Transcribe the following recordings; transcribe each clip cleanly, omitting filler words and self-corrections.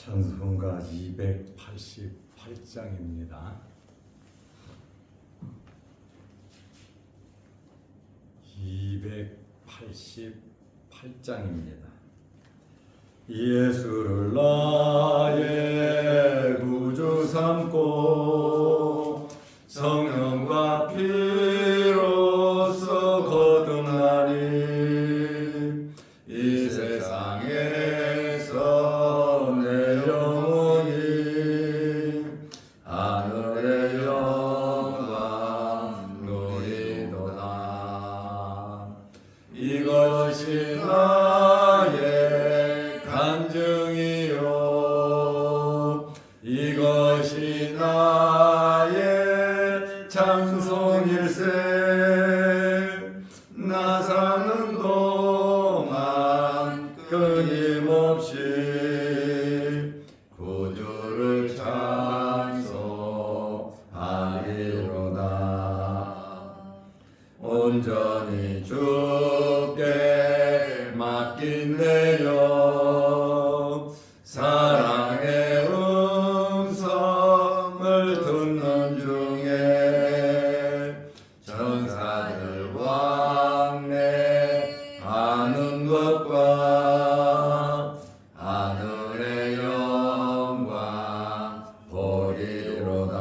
찬송가 288장입니다. 288장입니다. 예수를 나의 구주 삼고 성령과 피로써 거듭나니 이 세상에서 내 영혼이 하늘의 영광 누리도다. 이것이 나의 간증이요, 이것이 나의 찬송일세. 나 사는 동안 끊임없이 구주를 찬송하리로다. 온전히 주께 맡긴 내 영, 사랑의 음성을 듣는 중에 천사들 왕래하는 것과 하늘의 영광 보리로다.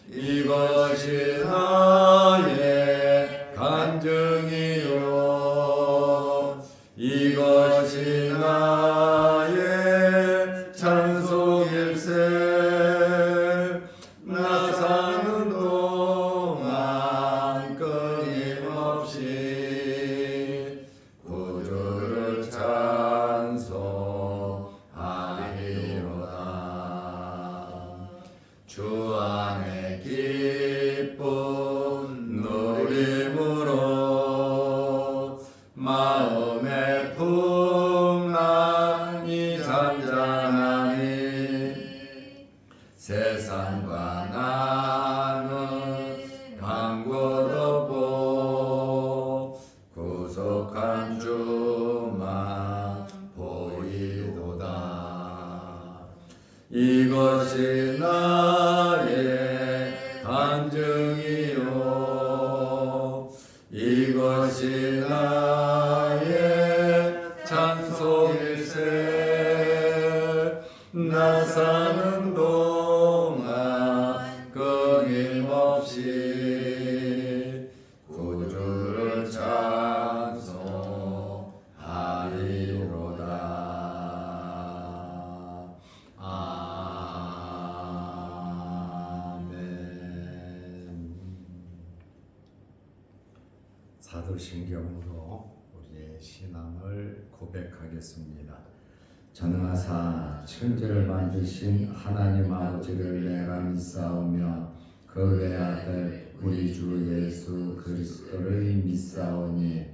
이것이 나의 간증이요, 이것이 나의 찬송일세. 나 사는 동안 끊임없이 구주를 찬송하리로다. 주 안에 기쁨 누림으로 마음의 풍랑이 잔잔하니 세상과 나는 간곳 없고 구속한 주만 보이도다. 이것이 나의 간증이요, 이것이 나의 찬송일세. 나 사는 동안 끊임없이 구주를 찬송하리로다. 아멘. 사도신경으로 우리의 신앙을 고백하겠습니다. 전능하사 천지를 만드신 하나님 아버지를 내가 믿사오며 그 외아들 우리 주 예수 그리스도를 믿사오니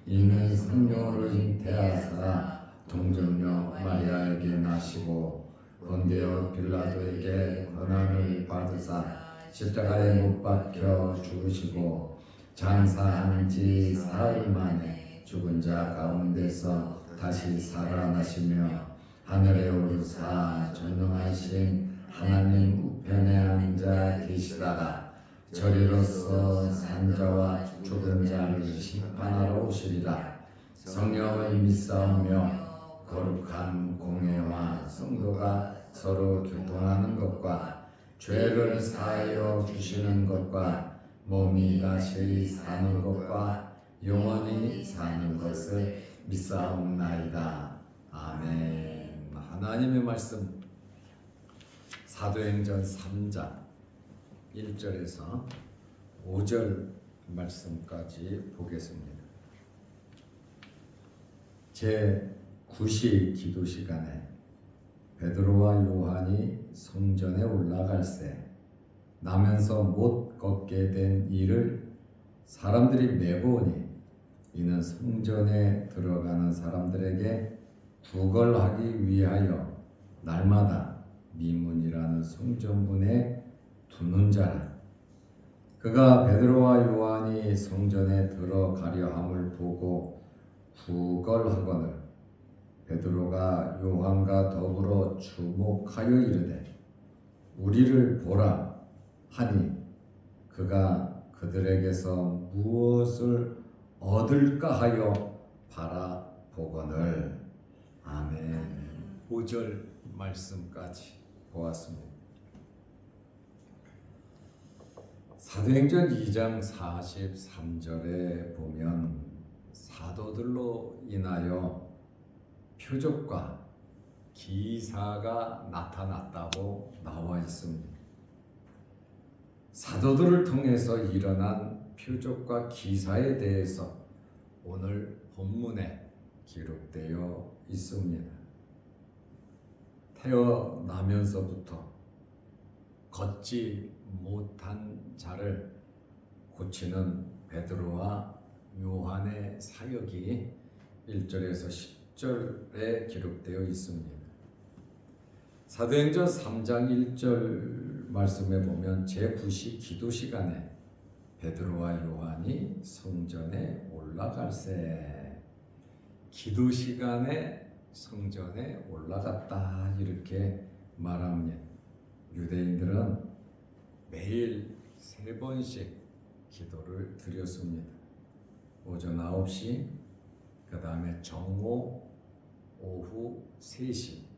이는 성령으로 잉태하사 동정녀 마리아에게 나시고 본디오 빌라도에게 고난을 받으사 십자가에 못 박혀 죽으시고 장사한 지 사흘 만에 죽은 자 가운데서 다시 살아나시며 하늘에 오르사 전능하신 하나님 우편에 앉아 계시다가 저리로서 산자와 죽은 자를 심판하러 오시리라. 성령을 믿사오며 거룩한 공회와 성도가 서로 교통하는 것과 죄를 사하여 주시는 것과 몸이 다시 사는 것과 영원히 사는 것을 믿사옵나이다. 아멘. 하나님의 말씀 사도행전 3장 1절에서 5절 말씀까지 보겠습니다. 제9시 기도 시간에 베드로와 요한이 성전에 올라갈새 나면서 못 걷게 된 이를 사람들이 메보니 이는 성전에 들어가는 사람들에게 구걸하기 위하여 날마다 미문이라는 성전문에 두는 자라. 그가 베드로와 요한이 성전에 들어가려 함을 보고 구걸하거늘 베드로가 요한과 더불어 주목하여 이르되 우리를 보라 하니 그가 그들에게서 무엇을 얻을까 하여 바라보거늘. 아멘. 5절 말씀까지 보았습니다. 사도행전 2장 43절에 보면 사도들로 인하여 표적과 기사가 나타났다고 나와 있습니다. 사도들을 통해서 일어난 표적과 기사에 대해서 오늘 본문에 기록되어 있습니다. 태어나면서부터 걷지 못한 자를 고치는 베드로와 요한의 사역이 1절에서 10절에 기록되어 있습니다. 사도행전 3장 1절 말씀에 보면 제9시 기도 시간에 베드로와 요한이 성전에 올라갈새, 기도 시간에 성전에 올라갔다 이렇게 말합니다. 유대인들은 매일 3번씩 기도를 드렸습니다. 오전 9시, 그 다음에 정오, 오후 3시.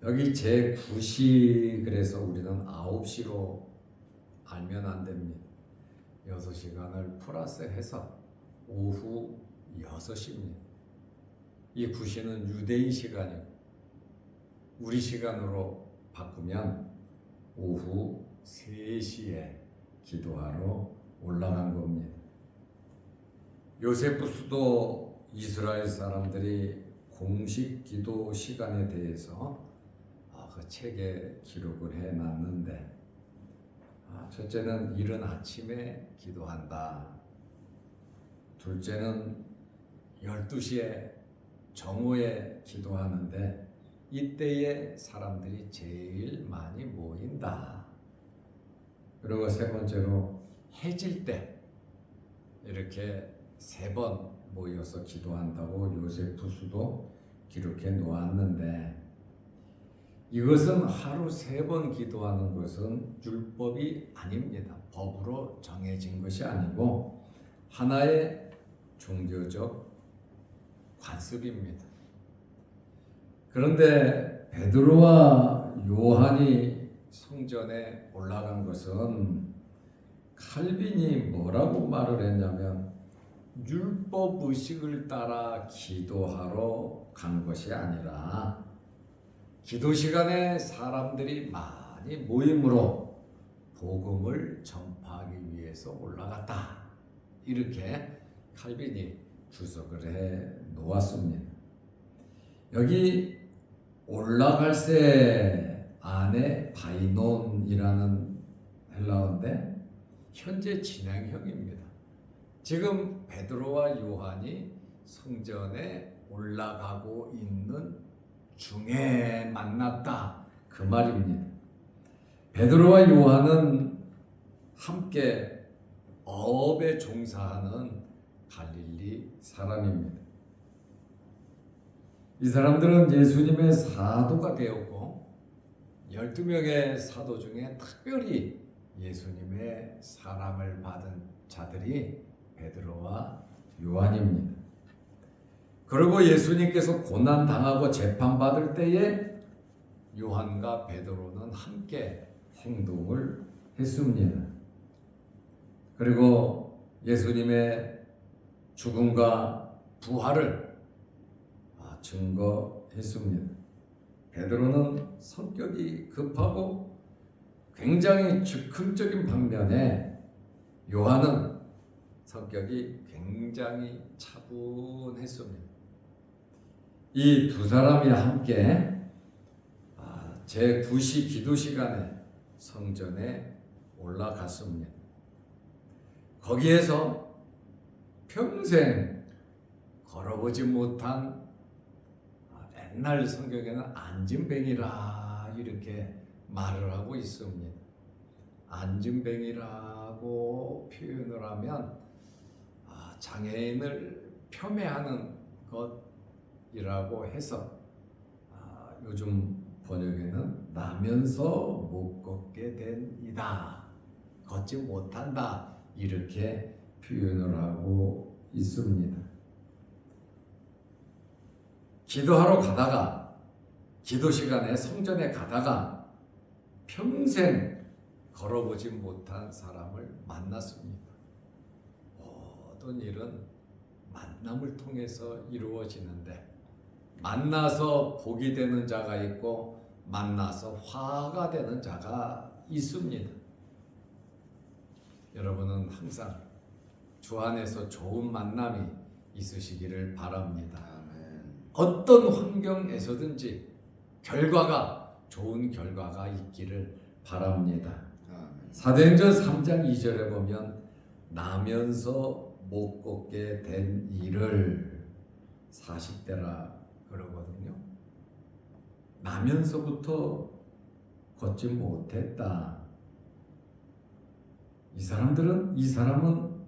여기 제9시 그래서 우리는 9시로 알면 안 됩니다. 6시간을 플러스해서 오후 6시입니다. 이 9시는 유대인 시간이고 우리 시간으로 바꾸면 오후 3시에 기도하러 올라간 겁니다. 요세푸스도 이스라엘 사람들이 공식 기도 시간에 대해서 그 책에 기록을 해놨는데, 첫째는 이른 아침에 기도한다. 둘째는 12시에 정오에 기도하는데 이때에 사람들이 제일 많이 모인다. 그리고 세 번째로 해질 때 이렇게 3번 모여서 기도한다고 요세푸스도 기록해 놓았는데, 이것은 하루 3번 기도하는 것은 율법이 아닙니다. 법으로 정해진 것이 아니고 하나의 종교적 관습입니다. 그런데 베드로와 요한이 성전에 올라간 것은 칼빈이 뭐라고 말을 했냐면 율법 의식을 따라 기도하러 간 것이 아니라 기도 시간에 사람들이 많이 모임으로 복음을 전파하기 위해서 올라갔다. 이렇게 칼빈이 주석을 해 놓았습니다. 여기 올라갈새 안에 바이논이라는 헬라어인데 현재 진행형입니다. 지금 베드로와 요한이 성전에 올라가고 있는 중에 만났다 그 말입니다. 베드로와 요한은 함께 어업에 종사하는 갈릴리 사람입니다. 이 사람들은 예수님의 사도가 되었고 12명의 사도 중에 특별히 예수님의 사랑을 받은 자들이 베드로와 요한입니다. 그리고 예수님께서 고난당하고 재판받을 때에 요한과 베드로는 함께 행동을 했습니다. 그리고 예수님의 죽음과 부활을 증거했습니다. 베드로는 성격이 급하고 굉장히 즉흥적인 반면에 요한은 성격이 굉장히 차분했습니다. 이 두 사람이 함께 제9시 기도 시간에 성전에 올라갔습니다. 거기에서 평생 걸어보지 못한 옛날 성경에는 안진뱅이라 이렇게 말을 하고 있습니다. 안진뱅이라고 표현을 하면 장애인을 폄훼하는 것 이라고 해서 요즘 번역에는 나면서 못 걷게 된 이다, 걷지 못한다, 이렇게 표현을 하고 있습니다. 기도하러 가다가, 기도 시간에 성전에 가다가 평생 걸어보지 못한 사람을 만났습니다. 모든 일은 만남을 통해서 이루어지는데, 만나서 복이 되는 자가 있고 만나서 화가 되는 자가 있습니다. 여러분은 항상 주 안에서 좋은 만남이 있으시기를 바랍니다. 어떤 환경에서든지 좋은 결과가 있기를 바랍니다. 사도행전 3장 2절에 보면 나면서 못 걷게 된 일을 40대라 그러거든요. 나면서부터 걷지 못했다. 이 사람은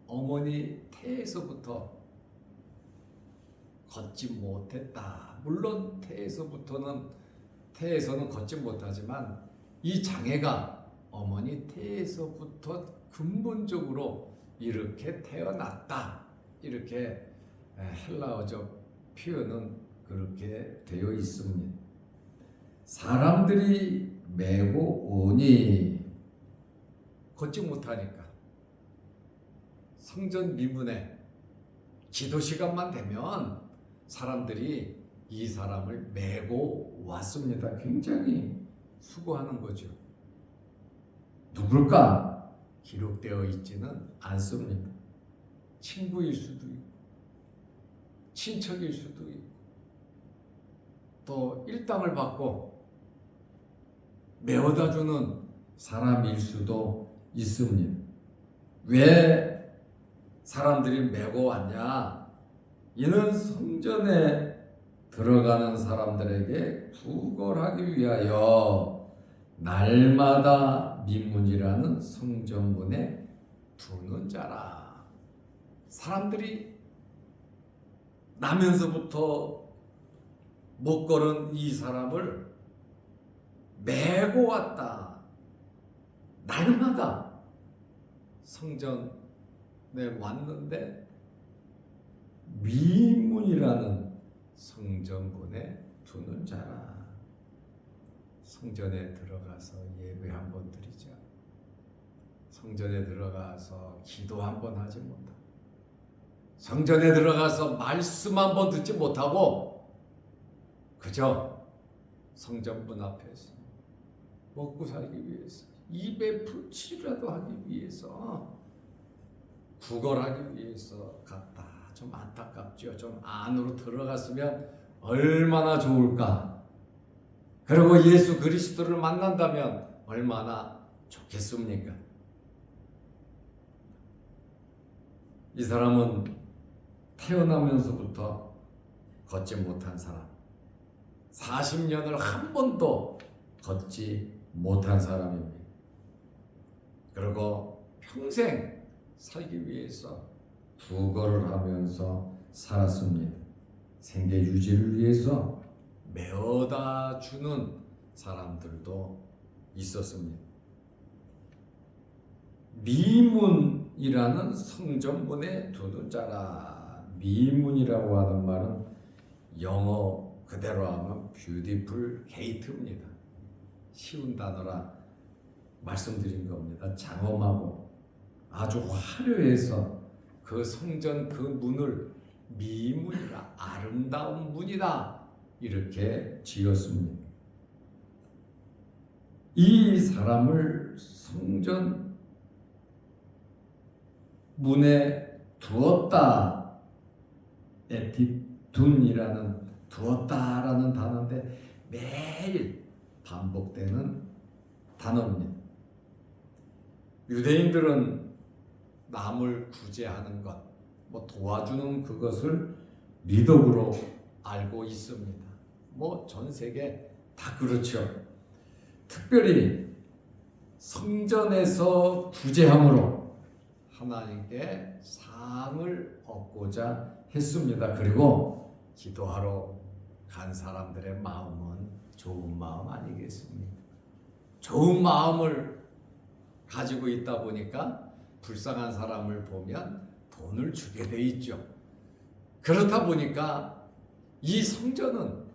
어머니 태에서부터 걷지 못했다. 물론 태에서는 걷지 못하지만 이 장애가 어머니 태에서부터 근본적으로 이렇게 태어났다. 이렇게 헬라어적 표현은 그렇게 되어 있습니다. 사람들이 메고 오니, 걷지 못하니까 성전 미문에 기도 시간만 되면 사람들이 이 사람을 메고 왔습니다. 굉장히 수고하는 거죠. 누굴까? 기록되어 있지는 않습니다. 친구일 수도 있고 친척일 수도 있고 또 일당을 받고 메워다 주는 사람일 수도 있습니다. 왜 사람들이 메고 왔냐? 이는 성전에 들어가는 사람들에게 구걸하기 위하여 날마다 미문이라는 성전문에 두는 자라. 사람들이 나면서부터 못 걸은 이 사람을 메고 왔다. 날마다 성전에 왔는데 미문이라는 성전문에 두는 자라. 성전에 들어가서 예배 한번 드리자. 성전에 들어가서 기도 한번 하지 못하고, 성전에 들어가서 말씀 한번 듣지 못하고 그저 성전문 앞에서 먹고 살기 위해서, 입에 풀칠이라도 하기 위해서, 구걸하기 위해서 갔다. 좀 안타깝죠. 좀 안으로 들어갔으면 얼마나 좋을까. 그리고 예수 그리스도를 만난다면 얼마나 좋겠습니까? 이 사람은 태어나면서부터 걷지 못한 사람, 40년을 한 번도 걷지 못한 사람입니다. 그리고 평생 살기 위해서 구걸을 하면서 살았습니다. 생계 유지를 위해서 메어다 주는 사람들도 있었습니다. 미문이라는 성전문에 두는 자라. 미문이라고 하는 말은 영어 그대로 하면 뷰티풀 게이트입니다. 쉬운 단어라 말씀드린 겁니다. 장엄하고 아주 화려해서 그 성전 그 문을 미문이라, 아름다운 문이다, 이렇게 지었습니다. 이 사람을 성전 문에 두었다. 에티둔이라는 두었다라는 단어인데 매일 반복되는 단어입니다. 유대인들은 남을 구제하는 것, 도와주는 그것을 미덕으로 알고 있습니다. 전 세계 다 그렇죠. 특별히 성전에서 구제함으로 하나님께 상을 얻고자 했습니다. 그리고 기도하러 간 사람들의 마음은 좋은 마음 아니겠습니까? 좋은 마음을 가지고 있다 보니까 불쌍한 사람을 보면 돈을 주게 돼 있죠. 그렇다 보니까 이 성전은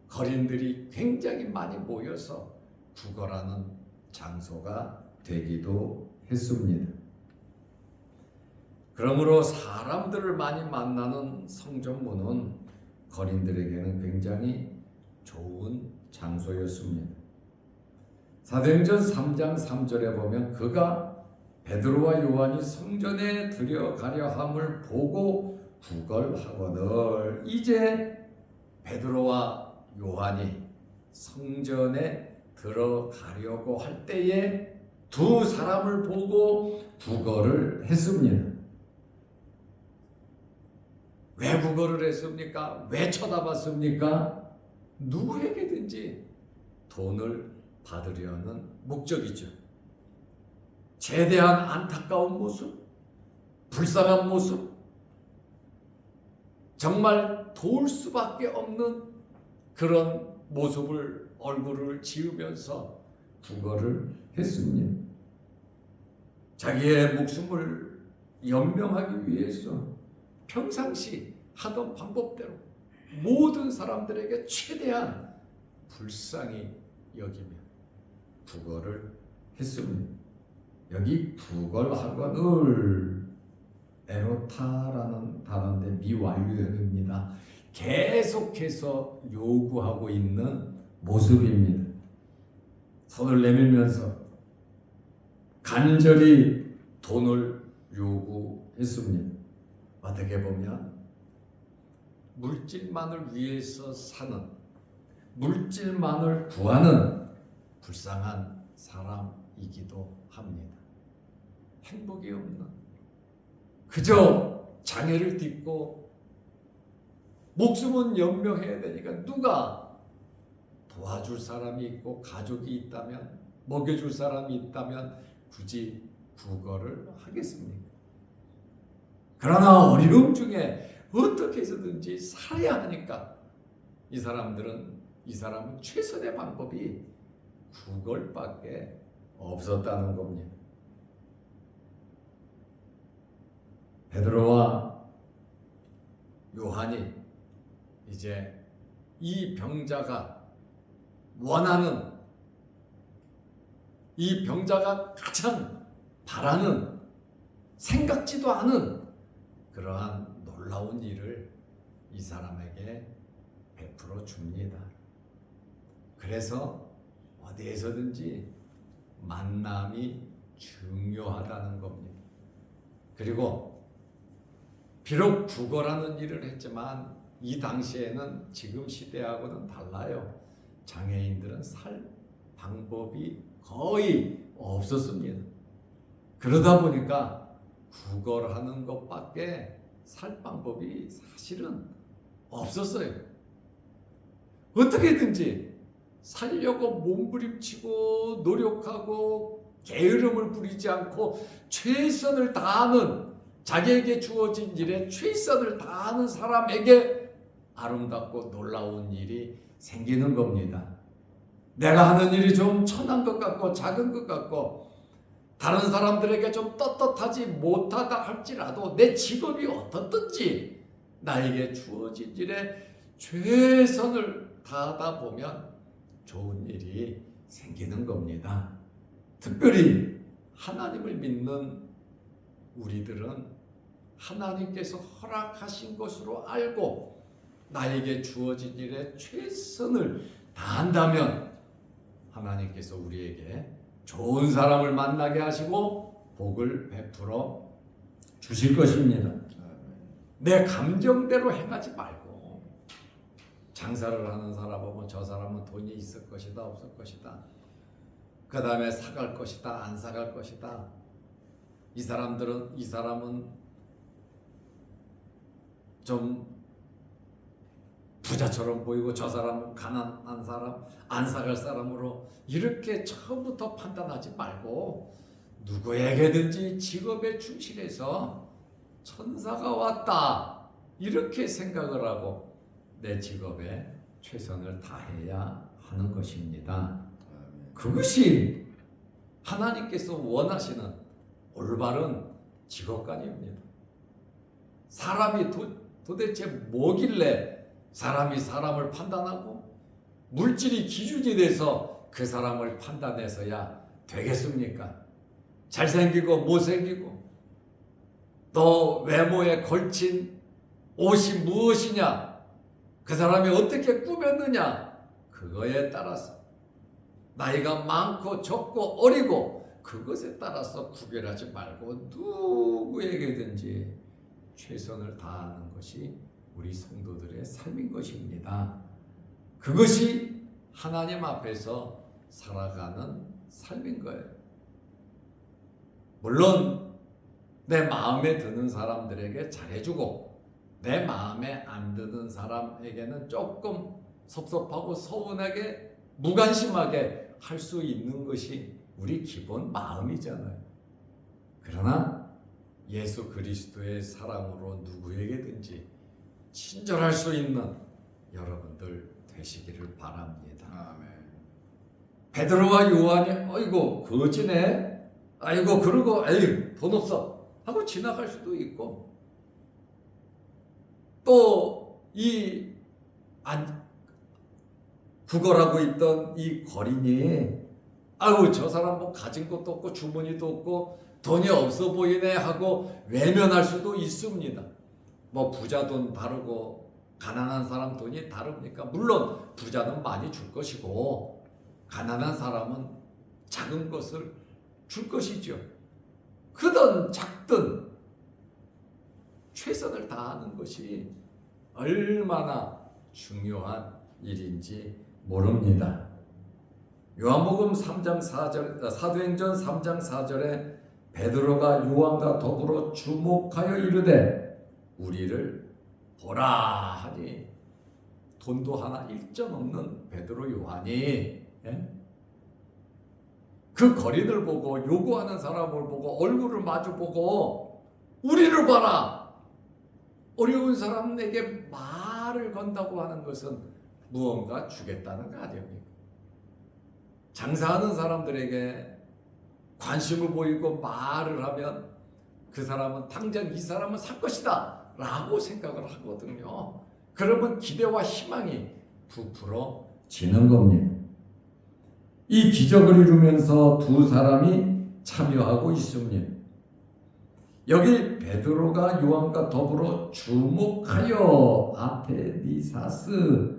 거린들이 굉장히 많이 모여서 구걸하는 장소가 되기도 했습니다. 그러므로 사람들을 많이 만나는 성전문은 거린들에게는 굉장히 좋은 장소였습니다. 사도행전 3장 3절에 보면 그가 베드로와 요한이 성전에 들어가려 함을 보고 구걸하거늘. 이제 베드로와 요한이 성전에 들어가려고 할 때에 두 사람을 보고 구걸을 했습니다. 왜 구걸을 했습니까? 왜 쳐다봤습니까? 누구에게든지 돈을 받으려는 목적이죠. 죄에 대한 안타까운 모습, 불쌍한 모습, 정말 도울 수밖에 없는 그런 모습을 얼굴을 지으면서 구걸을 했습니다. 자기의 목숨을 연명하기 위해서 평상시 하던 방법대로 모든 사람들에게 최대한 불쌍히 여기며 구걸을 했습니다. 여기 구걸하거늘 에로타라는 단어인데 미완료형입니다. 계속해서 요구하고 있는 모습입니다. 손을 내밀면서 간절히 돈을 요구했습니다. 어떻게 보면 물질만을 위해서 사는, 물질만을 구하는 불쌍한 사람이기도 합니다. 행복이 없는, 그저 장애를 딛고 목숨은 연명해야 되니까 누가 도와줄 사람이 있고 가족이 있다면, 먹여줄 사람이 있다면 굳이 구걸을 하겠습니까? 그러나 어려움 중에 어떻게 해서든지 살아야 하니까 이 사람은 최선의 방법이 구걸밖에 없었다는 겁니다. 베드로와 요한이 이제 이 병자가 원하는, 이 병자가 가장 바라는, 생각지도 않은 그러한 놀라운 일을 이 사람에게 베풀어 줍니다. 그래서 어디에서든지 만남이 중요하다는 겁니다. 그리고 비록 구걸하는 일을 했지만 이 당시에는 지금 시대하고는 달라요. 장애인들은 살 방법이 거의 없었습니다. 그러다 보니까 구걸하는 것밖에 살 방법이 사실은 없었어요. 어떻게든지 살려고 몸부림치고 노력하고 게으름을 부리지 않고 최선을 다하는, 자기에게 주어진 일에 최선을 다하는 사람에게 아름답고 놀라운 일이 생기는 겁니다. 내가 하는 일이 좀 천한 것 같고 작은 것 같고 다른 사람들에게 좀 떳떳하지 못하다 할지라도 내 직업이 어떻든지 나에게 주어진 일에 최선을 다하다 보면 좋은 일이 생기는 겁니다. 특별히 하나님을 믿는 우리들은 하나님께서 허락하신 것으로 알고 나에게 주어진 일에 최선을 다한다면 하나님께서 우리에게 좋은 사람을 만나게 하시고 복을 베풀어 주실 것입니다. 내 감정대로 행하지 말고, 장사를 하는 사람 보면 저 사람은 돈이 있을 것이다 없을 것이다, 그 다음에 사갈 것이다 안 사갈 것이다, 이 사람은 좀 부자처럼 보이고 저 사람은 가난한 사람, 안 사갈 사람으로 이렇게 처음부터 판단하지 말고 누구에게든지 직업에 충실해서 천사가 왔다, 이렇게 생각을 하고 내 직업에 최선을 다해야 하는 것입니다. 그것이 하나님께서 원하시는 올바른 직업관입니다. 사람이 도대체 뭐길래 사람이 사람을 판단하고 물질이 기준이 돼서 그 사람을 판단해서야 되겠습니까? 잘생기고 못생기고 또 외모에 걸친 옷이 무엇이냐, 그 사람이 어떻게 꾸몄느냐, 그거에 따라서 나이가 많고 적고 어리고 그것에 따라서 구별하지 말고 누구에게든지 최선을 다하는 것이 우리 성도들의 삶인 것입니다. 그것이 하나님 앞에서 살아가는 삶인 거예요. 물론 내 마음에 드는 사람들에게 잘해주고 내 마음에 안 드는 사람에게는 조금 섭섭하고 서운하게 무관심하게 할 수 있는 것이 우리 기본 마음이잖아요. 그러나 예수 그리스도의 사랑으로 누구에게든지 친절할 수 있는 여러분들 되시기를 바랍니다. 아멘. 베드로와 요한이 아이고 거지네, 아이고 그러고 에이 돈 없어 하고 지나갈 수도 있고, 또 이 구걸하고 있던 이 거린이 아유 저 사람 뭐 가진 것도 없고 주머니도 없고 돈이 없어 보이네 하고 외면할 수도 있습니다. 뭐 부자 돈 다르고 가난한 사람 돈이 다릅니까? 물론 부자는 많이 줄 것이고 가난한 사람은 작은 것을 줄 것이죠. 크든 작든 최선을 다하는 것이 얼마나 중요한 일인지 모릅니다. 요한복음 3장 4절, 사도행전 3장 4절에 베드로가 요한과 더불어 주목하여 이르되 우리를 보라 하니, 돈도 하나 일전 없는 베드로 요한이 그 거린을 보고 요구하는 사람을 보고 얼굴을 마주 보고 우리를 봐라, 어려운 사람에게 말을 건다고 하는 것은 무언가 주겠다는 거 아닙니까? 장사하는 사람들에게 관심을 보이고 말을 하면 그 사람은 당장 이 사람은 살 것이다 라고 생각을 하거든요. 그러면 기대와 희망이 부풀어지는 겁니다. 이 기적을 이루면서 두 사람이 참여하고 있습니다. 여기 베드로가 요한과 더불어 주목하여 아테니사스라는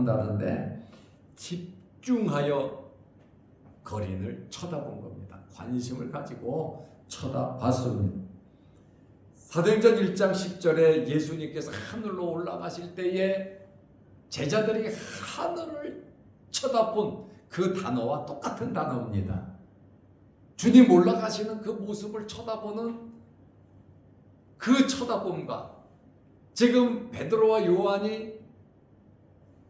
단어인데 집중하여 거린을 쳐다본 겁니다. 관심을 가지고 쳐다봤습니다. 사도행전 1장 10절에 예수님께서 하늘로 올라가실 때에 제자들이 하늘을 쳐다본 그 단어와 똑같은 단어입니다. 주님 올라가시는 그 모습을 쳐다보는 그 쳐다봄과 지금 베드로와 요한이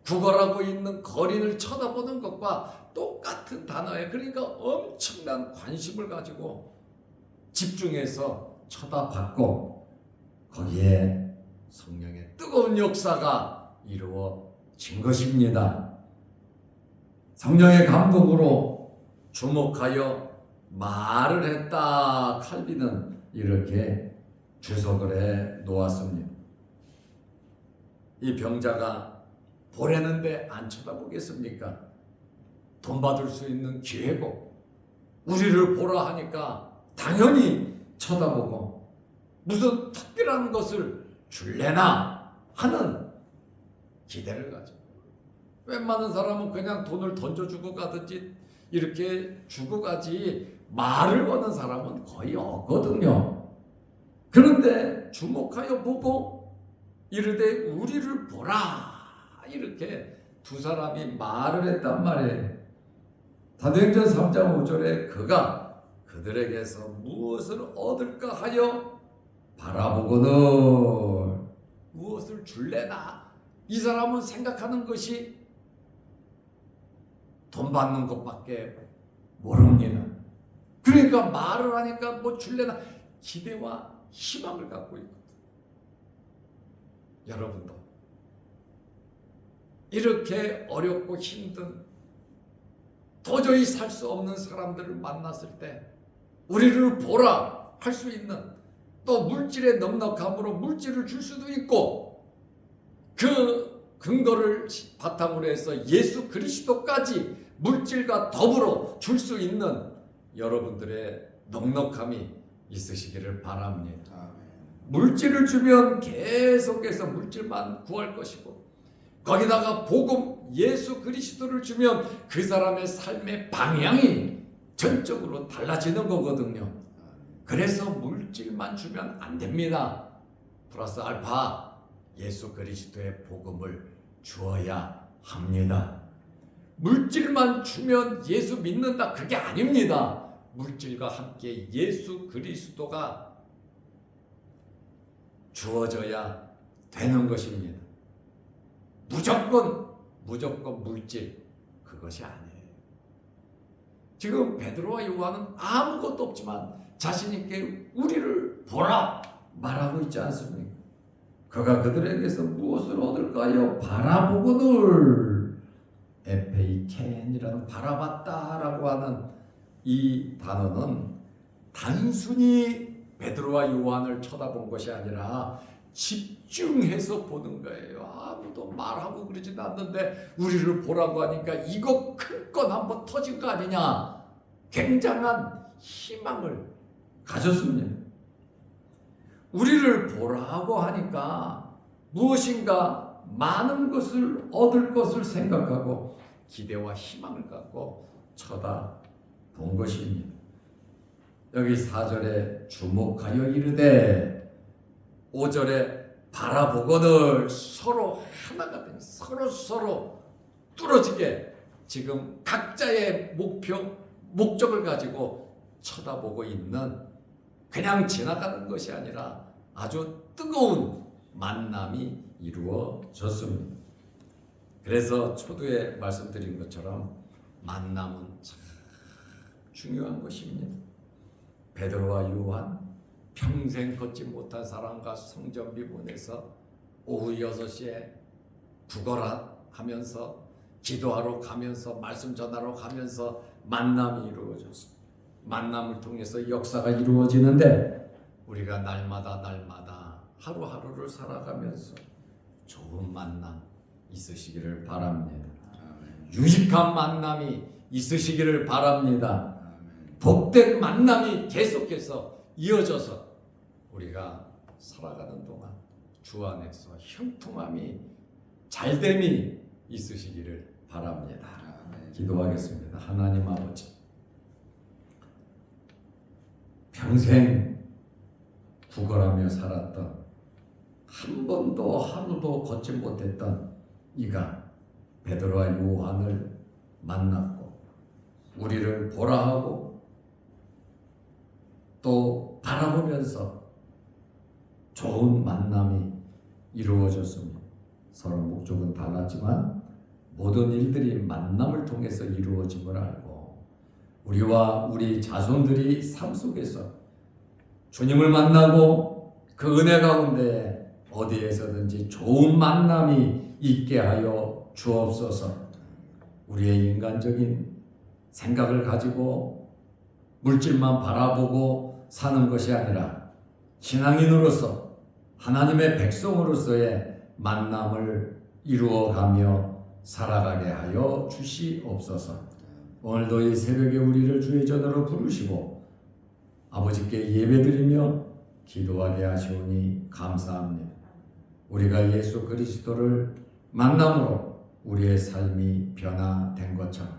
구걸하고 있는 거린을 쳐다보는 것과 똑같은 단어에, 그러니까 엄청난 관심을 가지고 집중해서 쳐다봤고 거기에 성령의 뜨거운 역사가 이루어진 것입니다. 성령의 감동으로 주목하여 말을 했다. 칼빈은 이렇게 주석을 해 놓았습니다. 이 병자가 보라는데 안 쳐다보겠습니까? 돈 받을 수 있는 기회고 우리를 보라 하니까 당연히 쳐다보고 무슨 특별한 것을 줄래나 하는 기대를 가지고, 웬만한 사람은 그냥 돈을 던져주고 가든지 이렇게 주고 가지 말을 거는 사람은 거의 없거든요. 그런데 주목하여 보고 이르되 우리를 보라, 이렇게 두 사람이 말을 했단 말이에요. 사도행전 3장 5절에 그가 그들에게서 무엇을 얻을까 하여 바라보거늘, 무엇을 줄래나, 이 사람은 생각하는 것이 돈 받는 것밖에 모릅니다. 그러니까 말을 하니까 뭐 줄래나 기대와 희망을 갖고 있거든. 여러분도 이렇게 어렵고 힘든 도저히 살 수 없는 사람들을 만났을 때 우리를 보라 할 수 있는, 또 물질의 넉넉함으로 물질을 줄 수도 있고, 그 근거를 바탕으로 해서 예수 그리스도까지 물질과 더불어 줄 수 있는 여러분들의 넉넉함이 있으시기를 바랍니다. 물질을 주면 계속해서 물질만 구할 것이고, 거기다가 복음 예수 그리스도를 주면 그 사람의 삶의 방향이 전적으로 달라지는 거거든요. 그래서 물질만 주면 안 됩니다. 플러스 알파 예수 그리스도의 복음을 주어야 합니다. 물질만 주면 예수 믿는다, 그게 아닙니다. 물질과 함께 예수 그리스도가 주어져야 되는 것입니다. 무조건 물질, 그것이 아니에요. 지금 베드로와 요한은 아무것도 없지만 자신 있게 우리를 보라 말하고 있지 않습니까? 그가 그들에게서 무엇을 얻을까요? 바라보거늘. 에페이켄이라는 바라봤다라고 하는 이 단어는 단순히 베드로와 요한을 쳐다본 것이 아니라 집중해서 보는 거예요. 아무도 말하고 그러지도 않는데 우리를 보라고 하니까 이거 큰 건 한번 터진 거 아니냐, 굉장한 희망을 가졌습니다. 우리를 보라고 하니까 무엇인가 많은 것을 얻을 것을 생각하고 기대와 희망을 갖고 쳐다본 것입니다. 여기 4절에 주목하여 이르되, 5절에 바라보거늘 서로 하나가 된, 서로 뚫어지게 지금 각자의 목적을 가지고 쳐다보고 있는, 그냥 지나가는 것이 아니라 아주 뜨거운 만남이 이루어졌습니다. 그래서 초두에 말씀드린 것처럼 만남은 참 중요한 것입니다. 베드로와 요한 평생 걷지 못한 사람과 성전비 보내서 오후 6시에 구걸하면서 기도하러 가면서 말씀 전하러 가면서 만남이 이루어졌습니다. 만남을 통해서 역사가 이루어지는데 우리가 날마다 하루하루를 살아가면서 좋은 만남 있으시기를 바랍니다. 유익한 만남이 있으시기를 바랍니다. 복된 만남이 계속해서 이어져서 우리가 살아가는 동안 주 안에서 형통함이, 잘됨이 있으시기를 바랍니다. 기도하겠습니다. 하나님 아버지, 평생 구걸하며 살았던, 한 번도 하루도 걷지 못했던 이가 베드로와 요한을 만났고 우리를 보라 하고 또 바라보면서 좋은 만남이 이루어졌습니다. 서로 목적은 달랐지만 모든 일들이 만남을 통해서 이루어짐을 알고 우리와 우리 자손들이 삶 속에서 주님을 만나고 그 은혜 가운데 어디에서든지 좋은 만남이 있게 하여 주옵소서. 우리의 인간적인 생각을 가지고 물질만 바라보고 사는 것이 아니라 신앙인으로서 하나님의 백성으로서의 만남을 이루어가며 살아가게 하여 주시옵소서. 오늘도 이 새벽에 우리를 주의 전으로 부르시고 아버지께 예배드리며 기도하게 하시오니 감사합니다. 우리가 예수 그리스도를 만남으로 우리의 삶이 변화된 것처럼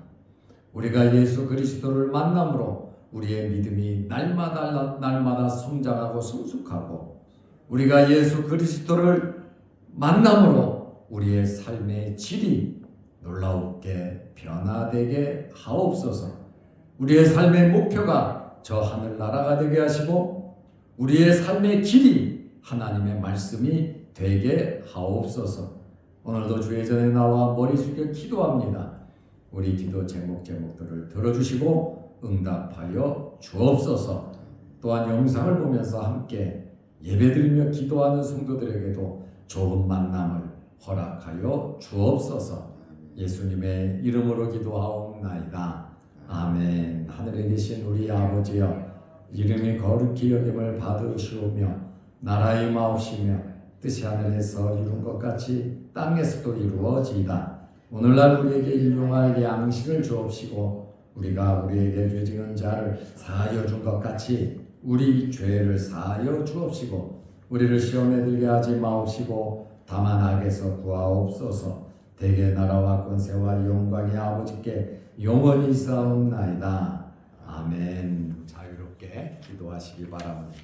우리가 예수 그리스도를 만남으로 우리의 믿음이 날마다 성장하고 성숙하고 우리가 예수 그리스도를 만남으로 우리의 삶의 질이 놀라웠게 변화되게 하옵소서. 우리의 삶의 목표가 저 하늘나라가 되게 하시고 우리의 삶의 길이 하나님의 말씀이 되게 하옵소서. 오늘도 주의 전에 나와 머리 숙여 기도합니다. 우리 기도 제목들을 들어주시고 응답하여 주옵소서. 또한 영상을 보면서 함께 예배드리며 기도하는 성도들에게도 좋은 만남을 허락하여 주옵소서. 예수님의 이름으로 기도하옵나이다. 아멘. 하늘에 계신 우리 아버지여, 이름이 거룩히 여김을 받으시오며 나라의 마옵시며 뜻이 하늘에서 이룬 것 같이 땅에서도 이루어지이다. 오늘날 우리에게 일용할 양식을 주옵시고 우리가 우리에게 죄 지은 자를 사하여 준 것 같이 우리 죄를 사하여 주옵시고 우리를 시험에 들게 하지 마옵시고 다만 악에서 구하옵소서. 대개 나라와 권세와 영광이 아버지께 영원히 있사옵나이다. 아멘. 자유롭게 기도하시기 바랍니다.